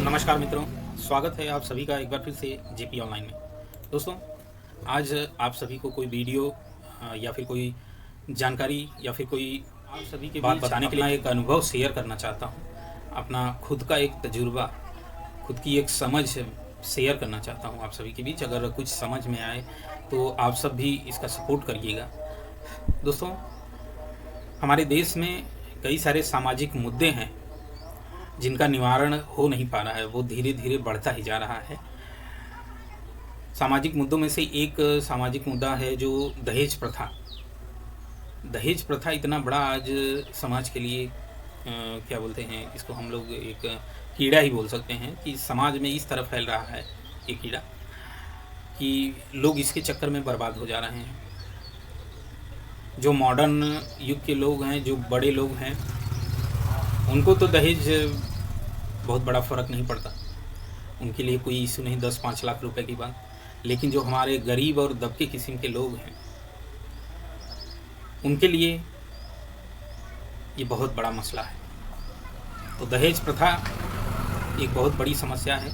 नमस्कार मित्रों, स्वागत है आप सभी का एक बार फिर से जेपी ऑनलाइन में। दोस्तों, आज आप सभी को कोई वीडियो या फिर कोई जानकारी या फिर कोई आप सभी के बात बताने के लिए एक अनुभव शेयर करना चाहता हूं। अपना खुद का एक तजुर्बा, खुद की एक समझ शेयर करना चाहता हूं आप सभी के बीच। अगर कुछ समझ में आए तो आप सब भी इसका सपोर्ट करिएगा। दोस्तों, हमारे देश में कई सारे सामाजिक मुद्दे हैं जिनका निवारण हो नहीं पा रहा है, वो धीरे धीरे बढ़ता ही जा रहा है। सामाजिक मुद्दों में से एक सामाजिक मुद्दा है जो दहेज प्रथा। दहेज प्रथा इतना बड़ा आज समाज के लिए क्या बोलते हैं इसको, हम लोग एक कीड़ा ही बोल सकते हैं कि समाज में इस तरह फैल रहा है ये कीड़ा कि लोग इसके चक्कर में बर्बाद हो जा रहे हैं। जो मॉडर्न युग के लोग हैं, जो बड़े लोग हैं, उनको तो दहेज बहुत बड़ा फ़र्क नहीं पड़ता, उनके लिए कोई इशू नहीं, 10-5 लाख रुपए की बात। लेकिन जो हमारे गरीब और दबके किस्म के लोग हैं, उनके लिए ये बहुत बड़ा मसला है। तो दहेज प्रथा एक बहुत बड़ी समस्या है।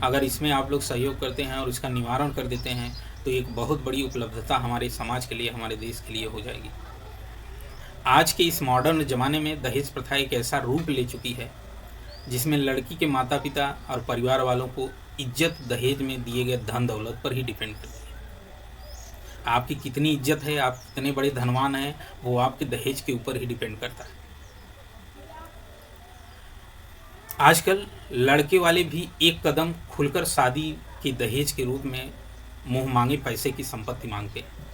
अगर इसमें आप लोग सहयोग करते हैं और इसका निवारण कर देते हैं तो एक बहुत बड़ी उपलब्धता हमारे समाज के लिए, हमारे देश के लिए हो जाएगी। आज के इस मॉडर्न ज़माने में दहेज प्रथा एक ऐसा रूप ले चुकी है जिसमें लड़की के माता पिता और परिवार वालों को इज्जत दहेज में दिए गए धन दौलत पर ही डिपेंड करती है। आपकी कितनी इज्जत है, आप कितने बड़े धनवान हैं, वो आपके दहेज के ऊपर ही डिपेंड करता है। आजकल लड़के वाले भी एक कदम खुलकर शादी के दहेज के रूप में मुंह मांगे पैसे की संपत्ति मांगते हैं।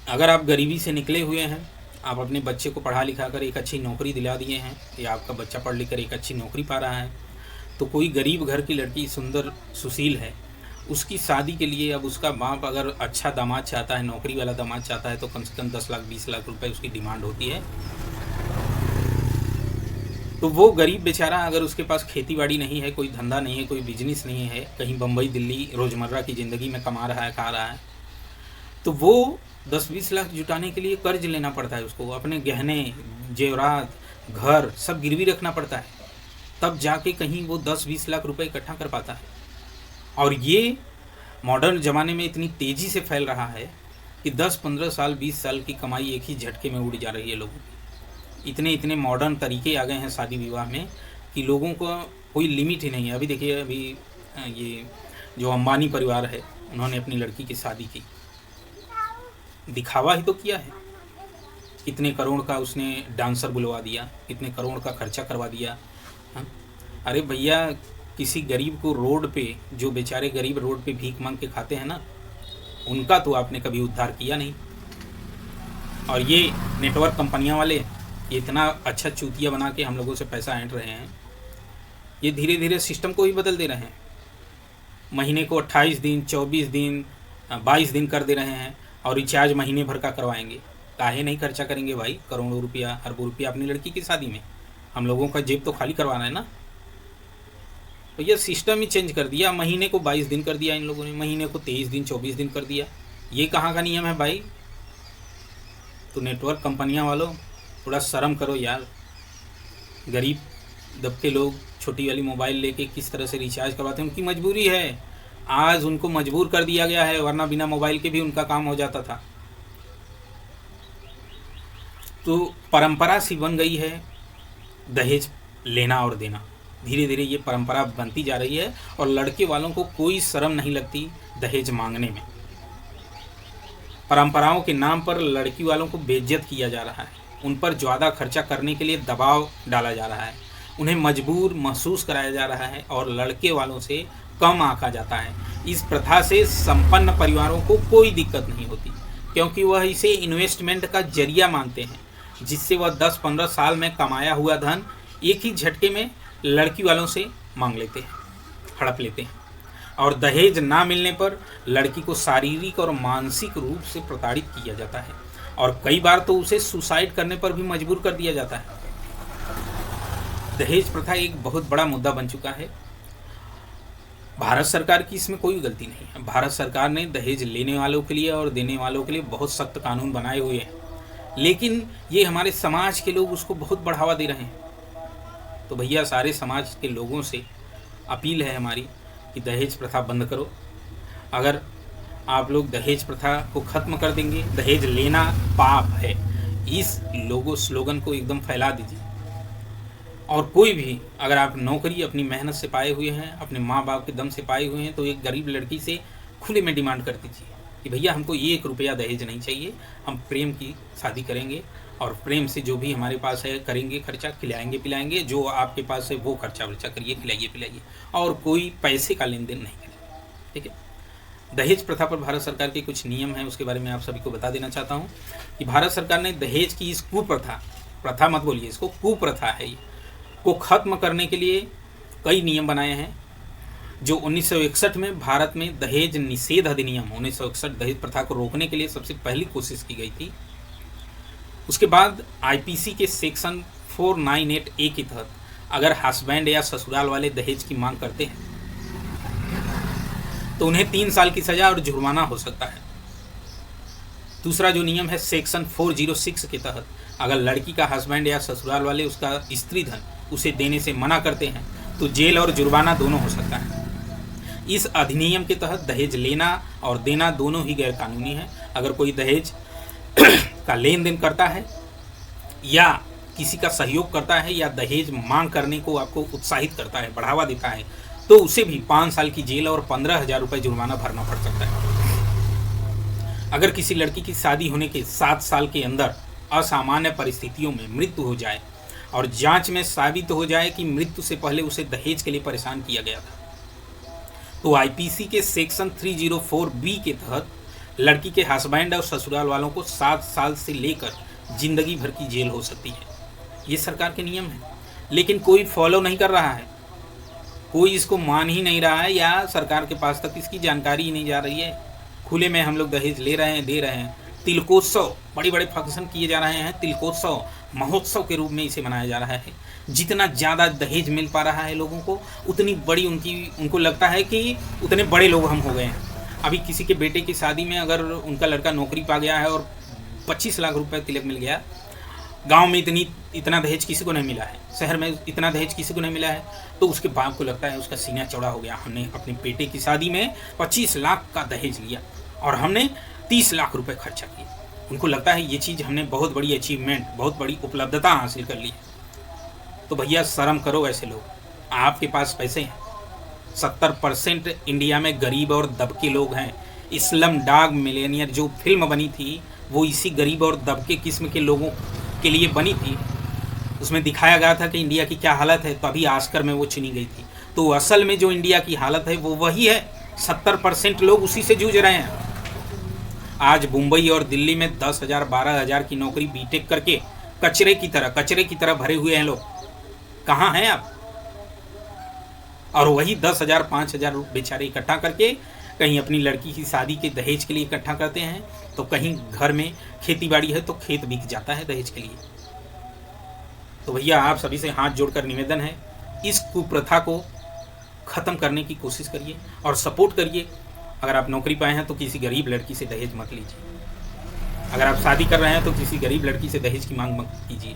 अगर आप गरीबी से निकले हुए हैं, आप अपने बच्चे को पढ़ा लिखा कर एक अच्छी नौकरी दिला दिए हैं, या आपका बच्चा पढ़ लिख कर एक अच्छी नौकरी पा रहा है, तो कोई गरीब घर की लड़की सुंदर सुशील है, उसकी शादी के लिए अब उसका बाप अगर अच्छा दामाद चाहता है, नौकरी वाला दामाद चाहता है, तो कम से कम 10 लाख 20 लाख रुपए उसकी डिमांड होती है। तो वो गरीब बेचारा, अगर उसके पास खेती बाड़ी नहीं है, कोई धंधा नहीं है, कोई बिजनेस नहीं है, कहीं बम्बई दिल्ली रोज़मर्रा की ज़िंदगी में कमा रहा है, खा रहा है, तो वो 10-20 लाख जुटाने के लिए कर्ज लेना पड़ता है उसको। अपने गहने जेवरात घर सब गिरवी रखना पड़ता है, तब जाके कहीं वो 10-20 लाख रुपए इकट्ठा कर पाता है। और ये मॉडर्न ज़माने में इतनी तेज़ी से फैल रहा है कि 10-15 साल 20 साल की कमाई एक ही झटके में उड़ जा रही है लोगों की। इतने मॉडर्न तरीके आ गए हैं शादी विवाह में कि लोगों को कोई लिमिट ही नहीं है। अभी देखिए, अभी ये जो अंबानी परिवार है, उन्होंने अपनी लड़की की शादी की, दिखावा ही तो किया है। कितने करोड़ का उसने डांसर बुलवा दिया, कितने करोड़ का खर्चा करवा दिया। हाँ? अरे भैया, किसी गरीब को रोड पे, जो बेचारे गरीब रोड पे भीख मांग के खाते हैं ना, उनका तो आपने कभी उद्धार किया नहीं। और ये नेटवर्क कंपनियां वाले ये इतना अच्छा चूतिया बना के हम लोगों से पैसा ऐंठ रहे हैं। ये धीरे धीरे सिस्टम को ही बदल दे रहे हैं। महीने को 28 दिन 24 दिन 22 दिन कर दे रहे हैं और रिचार्ज महीने भर का करवाएंगे। काहे नहीं खर्चा करेंगे भाई करोड़ों रुपया अरबों रुपया अपनी लड़की की शादी में? हम लोगों का जेब तो खाली करवाना है ना। तो ये सिस्टम ही चेंज कर दिया। महीने को 22 दिन कर दिया इन लोगों ने, महीने को 23 दिन 24 दिन कर दिया। ये कहाँ का नियम है भाई? तो नेटवर्क कंपनियां वालों, थोड़ा शर्म करो यार। गरीब दबके लोग छोटी वाली मोबाइल लेके किस तरह से रिचार्ज करवाते हैं, उनकी मजबूरी है। आज उनको मजबूर कर दिया गया है, वरना बिना मोबाइल के भी उनका काम हो जाता था। तो परंपरा सी बन गई है दहेज लेना और देना। धीरे धीरे ये परंपरा बनती जा रही है और लड़के वालों को कोई शर्म नहीं लगती दहेज मांगने में। परंपराओं के नाम पर लड़की वालों को बेइज्जत किया जा रहा है, उन पर ज़्यादा खर्चा करने के लिए दबाव डाला जा रहा है, उन्हें मजबूर महसूस कराया जा रहा है और लड़के वालों से कम आंका जाता है। इस प्रथा से संपन्न परिवारों को कोई दिक्कत नहीं होती, क्योंकि वह इसे इन्वेस्टमेंट का जरिया मानते हैं, जिससे वह 10-15 साल में कमाया हुआ धन एक ही झटके में लड़की वालों से मांग लेते हैं, हड़प लेते हैं। और दहेज ना मिलने पर लड़की को शारीरिक और मानसिक रूप से प्रताड़ित किया जाता है और कई बार तो उसे सुसाइड करने पर भी मजबूर कर दिया जाता है। दहेज प्रथा एक बहुत बड़ा मुद्दा बन चुका है। भारत सरकार की इसमें कोई गलती नहीं है। भारत सरकार ने दहेज लेने वालों के लिए और देने वालों के लिए बहुत सख्त कानून बनाए हुए हैं, लेकिन ये हमारे समाज के लोग उसको बहुत बढ़ावा दे रहे हैं। तो भैया सारे समाज के लोगों से अपील है हमारी कि दहेज प्रथा बंद करो। अगर आप लोग दहेज प्रथा को ख़त्म कर देंगे, दहेज लेना पाप है, इस स्लोगन को एकदम फैला दीजिए। और कोई भी अगर आप नौकरी अपनी मेहनत से पाए हुए हैं, अपने माँ बाप के दम से पाए हुए हैं, तो एक गरीब लड़की से खुले में डिमांड कर दीजिए कि भैया हमको 1 रुपया दहेज नहीं चाहिए, हम प्रेम की शादी करेंगे और प्रेम से जो भी हमारे पास है करेंगे खर्चा, खिलाएंगे पिलाएंगे, जो आपके पास है वो खर्चा वर्चा करिए, खिलाइए पिलाइए, और कोई पैसे का लेन देन नहीं करें। ठीक है। दहेज प्रथा पर भारत सरकार के कुछ नियम हैं, उसके बारे में आप सभी को बता देना चाहता हूँ कि भारत सरकार ने दहेज की इस कुप्रथा, प्रथा मत बोलिए इसको, कुप्रथा है ये, को ख़त्म करने के लिए कई नियम बनाए हैं। जो 1961 में भारत में दहेज निषेध अधिनियम 1961 दहेज प्रथा को रोकने के लिए सबसे पहली कोशिश की गई थी। उसके बाद आईपीसी के सेक्शन 498A के तहत अगर हस्बैंड या ससुराल वाले दहेज की मांग करते हैं तो उन्हें 3 साल की सजा और जुर्माना हो सकता है। दूसरा जो नियम है सेक्शन 406 के तहत अगर लड़की का हस्बैंड या ससुराल वाले उसका स्त्री धन उसे देने से मना करते हैं तो जेल और जुर्माना दोनों हो सकता है। इस अधिनियम के तहत दहेज लेना और देना दोनों ही गैरकानूनी है। अगर कोई दहेज का लेन देन करता है या किसी का सहयोग करता है या दहेज मांग करने को आपको उत्साहित करता है, बढ़ावा देता है, तो उसे भी 5 साल की जेल और 15,000 रुपये जुर्माना भरना पड़ सकता है। अगर किसी लड़की की शादी होने के 7 साल के अंदर असामान्य परिस्थितियों में मृत्यु हो जाए और जांच में साबित हो जाए कि मृत्यु से पहले उसे दहेज के लिए परेशान किया गया था, तो आईपीसी के सेक्शन 304B के तहत लड़की के हस्बैंड और ससुराल वालों को 7 साल से लेकर जिंदगी भर की जेल हो सकती है। ये सरकार के नियम है, लेकिन कोई फॉलो नहीं कर रहा है, कोई इसको मान ही नहीं रहा है, या सरकार के पास तक इसकी जानकारी ही नहीं जा रही है। खुले में हम लोग दहेज ले रहे हैं, दे रहे हैं। तिलकोत्सव, बड़े बड़े फंक्शन किए जा रहे हैं, तिलकोत्सव महोत्सव के रूप में इसे मनाया जा रहा है। जितना ज़्यादा दहेज मिल पा रहा है लोगों को, उतनी बड़ी उनको लगता है कि उतने बड़े लोग हम हो गए हैं। अभी किसी के बेटे की शादी में अगर उनका लड़का नौकरी पा गया है और 25 लाख रुपए तिलक मिल गया, गांव में इतना दहेज किसी को नहीं मिला है, शहर में इतना दहेज किसी को नहीं मिला है, तो उसके बाप को लगता है उसका सीना चौड़ा हो गया, हमने अपने बेटे की शादी में 25 लाख का दहेज लिया और हमने 30 लाख रुपए खर्चा किए। उनको लगता है ये चीज़ हमने बहुत बड़ी अचीवमेंट, बहुत बड़ी उपलब्धता हासिल कर ली है। तो भैया शर्म करो ऐसे लोग, आपके पास पैसे हैं। 70% इंडिया में गरीब और दबके लोग हैं। इस्लम डाग मिलेनियर जो फिल्म बनी थी वो इसी गरीब और दबके किस्म के लोगों के लिए बनी थी। उसमें दिखाया गया था कि इंडिया की क्या हालत है, तभी ऑस्कर में वो चुनी गई थी। तो असल में जो इंडिया की हालत है वो वही है, 70% लोग उसी से जूझ रहे हैं। आज मुंबई और दिल्ली में 10,000 12,000 की नौकरी बीटेक करके कचरे की तरह भरे हुए हैं लोग। कहाँ हैं आप? और वही 10,000 5,000 बेचारे इकट्ठा करके कहीं अपनी लड़की की शादी के दहेज के लिए इकट्ठा करते हैं, तो कहीं घर में खेती बाड़ी है तो खेत बिक जाता है दहेज के लिए। तो भैया आप सभी से हाथ जोड़कर निवेदन है, इस कुप्रथा को ख़त्म करने की कोशिश करिए और सपोर्ट करिए। अगर आप नौकरी पाए हैं तो किसी गरीब लड़की से दहेज मत लीजिए। अगर आप शादी कर रहे हैं तो किसी गरीब लड़की से दहेज की मांग मत कीजिए।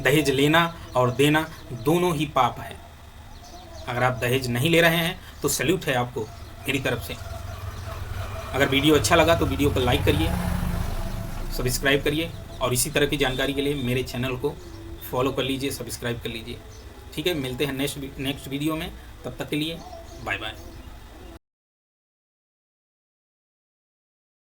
दहेज लेना और देना दोनों ही पाप है। अगर आप दहेज नहीं ले रहे हैं तो सैल्यूट है आपको मेरी तरफ से। अगर वीडियो अच्छा लगा तो वीडियो को लाइक करिए, सब्सक्राइब करिए और इसी तरह की जानकारी के लिए मेरे चैनल को फॉलो कर लीजिए, सब्सक्राइब कर लीजिए। ठीक है, मिलते हैं नेक्स्ट वीडियो में। तब तक के लिए बाय बाय।